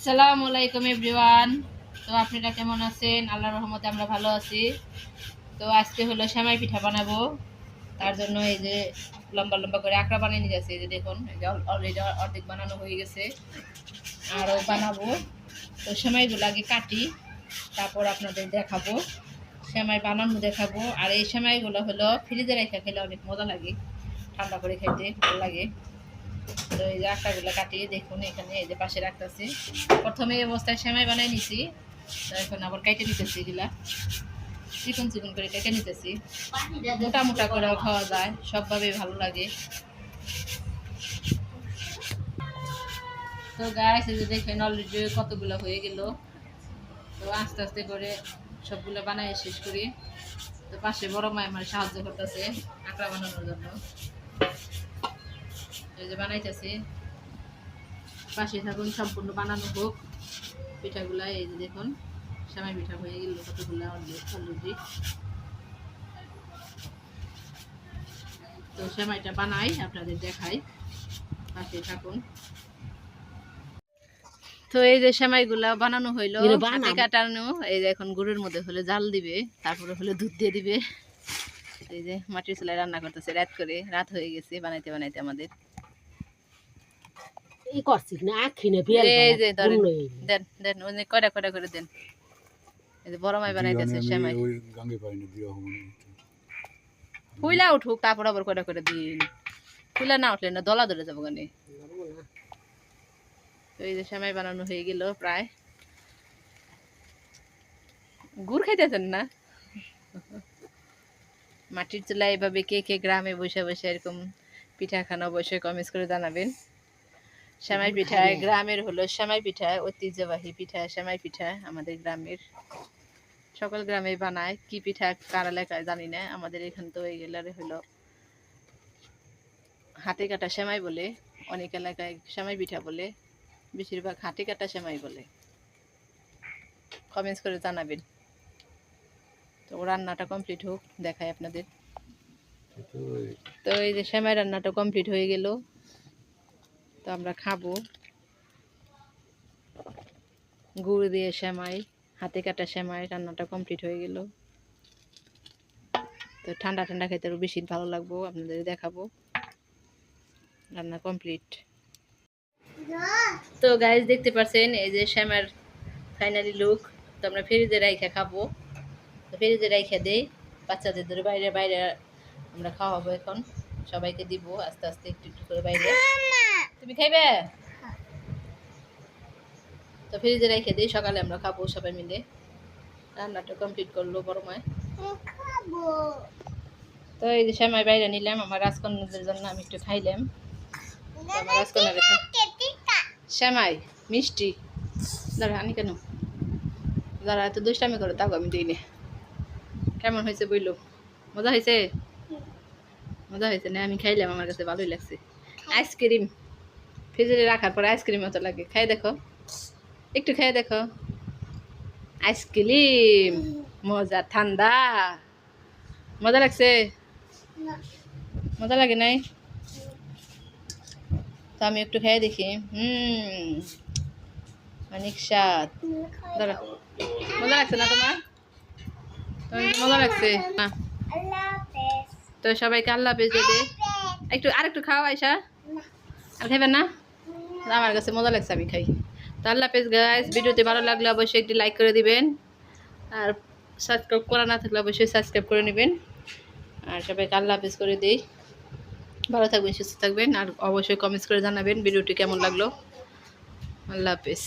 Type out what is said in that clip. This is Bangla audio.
আসসালামু আলাইকুম এভরিওয়ান। তো আপনারা কেমন আছেন? আল্লাহর রহমতে আমরা ভালো আছি। তো আজকে হলো সেমাই পিঠা বানাবো। তার জন্য এই যে লম্বা লম্বা করে আঁকড়া বানিয়ে নিয়ে যাচ্ছে। এই যে দেখুন, এই যে অলরেডি অর্ধেক বানানো হয়ে গেছে, আরও বানাবো। তো সেমাইগুলো আগে কাটি, তারপর আপনাদের দেখাবো, সেমাই বানানো দেখাবো। আর এই সেমাইগুলো হলো ফ্রিজে রেখে খেলে অনেক মজা লাগে, ঠান্ডা করে খাইতে ভালো লাগে। তো এই যে আঁকড়াগুলো কাটিয়ে দেখুন, এখানে এই যে পাশে রাখতেছি। প্রথমে এই অবস্থায় সেমাই বানাই নিছি, তো এখন আবার কেটে নিতেছি। এগুলা চিকন চিকন করে কেটে নিতেছি। মোটা মোটা করেও খাওয়া যায়, সবভাবে ভালো লাগে। তো গাইস, এই যে দেখেন অলরেডি কতগুলো হয়ে গেল। তো আস্তে আস্তে করে সবগুলো বানাই শেষ করি। তো পাশে বড় মা আমার সাহায্য করতেছে আঁকড়া বানানোর জন্য। এই যে বানাইতেছি, পাশে থাকুন, সম্পূর্ণ বানানো হোক পিঠাগুলা। এই যে দেখুন, সেমাই পিঠা হয়ে গেল কতগুলা অলরেডি। তো সেমাইটা বানাই, আপনাদের দেখাই, পাশে থাকুন। তো এই যে সেমাইগুলা বানানো হইলো, হাতে কাটানো। এই যে এখন গুড়ের মধ্যে হলে জাল দিবে, তারপরে হলে দুধ দিয়ে দিবে। এই যে মাটির চুলায় রান্না করতেছে, রাত হয়ে গেছে বানাইতে বানাইতে আমাদের। এই যে দেন দেন, ওই কয়টা কয়টা করে দেন। এই যে বড় মাই বানাইতেছে সেমাই। ফুইলা উঠুক, তারপর আবার কয়টা করে দিন। ফুইলা না উঠলে না দলা ধরে যাবো গানে। তো এই যে সেমাই বানানো হয়ে গেল প্রায়। গুড় খাইতেছেন না? মাটির চুলা এভাবে কে কে গ্রামে বসে বসে এরকম পিঠা খান, অবশ্যই কমেন্টস করে জানাবেন। সেমাই পিঠা গ্রামের হলো, সেমাই পিঠা ঐতিহ্যবাহী পিঠা। সেমাই পিঠা আমাদের গ্রামের, সকল গ্রামে বানায়। কি পিঠা কার এলাকায় জানি না, আমাদের এখান তো এই গেলারে হলো হাতে কাটা সেমাই বলে, অনেক এলাকায় সেমাই পিঠা বলে, বেশিরভাগ হাতে কাটা সেমাই বলে। কমেন্টস করে জানাবেন। তো রান্নাটা কমপ্লিট হোক, দেখাই আপনাদের। তো এই যে সেমাই রান্নাটা কমপ্লিট হয়ে গেল, তো আমরা খাবো। গুড় দিয়ে সেমাই, হাতে কাটা সেমাই রান্নাটা কমপ্লিট হয়ে গেল। তো ঠান্ডা ঠান্ডা খেতে আরো বেশি ভালো লাগবো, আপনাদের দেখাবো। রান্না কমপ্লিট। তো গাইস দেখতে পাচ্ছেন, এই যে সেমাইয়ের ফাইনালি লুক। তো আমরা ফ্রিজে রাইখা খাবো। তো ফ্রিজে রাইখা দেই, বাচ্চাদের ধরে বাইরে বাইরে আমরা খাওয়াবো এখন। সবাইকে দিব আস্তে আস্তে, একটু একটু করে বাইরে। তুমি খাইবে? তো ফ্রিজে রেখে দিই, সকালে আমরা খাবো সবাই মিলে। রান্নাটা কমপ্লিট করলো বড় মায়। তো এই যে সেমাই বাইরে নিলাম আমার রাজকন্যাদের জন্য, আমি একটু খাইলাম। আমার রাজকন্যারে সেমাই মিষ্টি দাঁড়া আনি কেন, দাঁড়া এত দুষ্টামি করে তাও আমি দিই না। কেমন হয়েছে বইলো? মজা হয়েছে? মজা হয়েছে না? আমি খাইলাম, আমার কাছে ভালোই লাগছে। আইসক্রিম ফ্রিজে রাখার পরে আইসক্রিম মতো লাগে, খাই দেখো, একটু খেয়ে দেখো। আইসক্রিম মজা, ঠান্ডা, মজা লাগছে? মজা লাগে নাই? তো আমি একটু খেয়ে দেখি। অনেক স্বাদ। মজা লাগছে না তোমার? মজা লাগছে না? তো সবাইকে আল্লাহ হাফেজ দে। একটু আরেকটু খাও আয়সা, আর খাইবেন না? আমার কাছে মজা লাগছে, আমি খাই। তো আল্লাহ হাফেজ গাইস। ভিডিওতে ভালো লাগলে অবশ্যই একটি লাইক করে দিবেন, আর সাবস্ক্রাইব করা না থাকলে অবশ্যই সাবস্ক্রাইব করে নেবেন। আর সবাইকে আল্লাহ হাফেজ করে দিই। ভালো থাকবেন, সুস্থ থাকবেন, আর অবশ্যই কমেন্টস করে জানাবেন ভিডিওটি কেমন লাগলো। আল্লাহ হাফেজ।